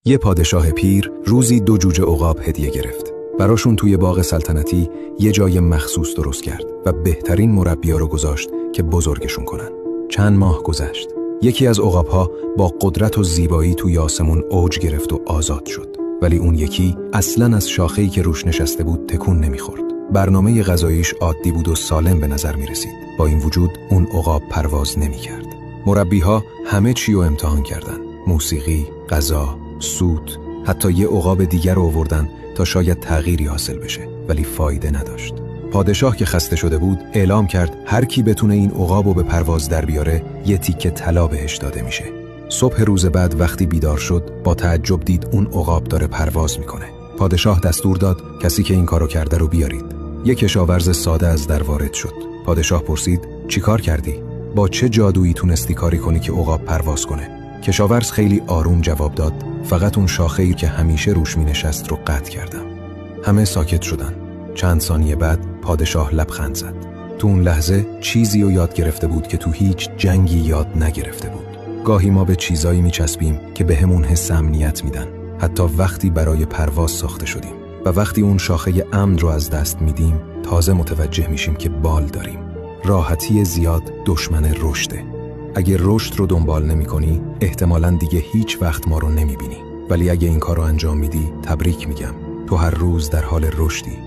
یه پادشاه پیر روزی 2 جوجه عقاب هدیه گرفت. براشون توی باغ سلطنتی یه جای مخصوص درست کرد و بهترین مربی‌ها رو گذاشت که بزرگشون کنن. چند ماه گذشت. یکی از عقاب‌ها با قدرت و زیبایی توی آسمون اوج گرفت و آزاد شد. ولی اون یکی اصلاً از شاخه‌ای که روش نشسته بود تکون نمیخورد. برنامه غذاییش عادی بود و سالم به نظر میرسید. با این وجود اون عقاب پرواز نمیکرد. مربی‌ها همه چی رو امتحان کردن. موسیقی، غذا، سوت، حتی یه عقاب دیگر رو آوردن تا شاید تغییری حاصل بشه، ولی فایده نداشت. پادشاه که خسته شده بود اعلام کرد هر کی بتونه این عقاب رو به پرواز در بیاره یه تیکه طلا بهش داده میشه. صبح روز بعد وقتی بیدار شد با تعجب دید اون عقاب داره پرواز میکنه. پادشاه دستور داد کسی که این کارو کرده رو بیارید. یک کشاورز ساده از در وارد شد. پادشاه پرسید چی کار کردی؟ با چه جادویی تونستی کاری کنی که عقاب پرواز کنه؟ کشاورز خیلی آروم جواب داد فقط اون شاخه‌ای که همیشه روش می‌نشست رو قطع کردم. همه ساکت شدن. چند ثانیه بعد پادشاه لبخند زد. تو اون لحظه چیزی رو یاد گرفته بود که تو هیچ جنگی یاد نگرفته بود. گاهی ما به چیزایی میچسبیم که بهمون حس امنیت میدن، حتی وقتی برای پرواز ساخته شدیم. و وقتی اون شاخه امن رو از دست میدیم تازه متوجه میشیم که بال داریم. راحتی زیاد دشمن رشده. اگه رشد رو دنبال نمی کنی احتمالاً دیگه هیچ وقت ما رو نمی بینی. ولی اگه این کار رو انجام میدی تبریک میگم، تو هر روز در حال رشدی.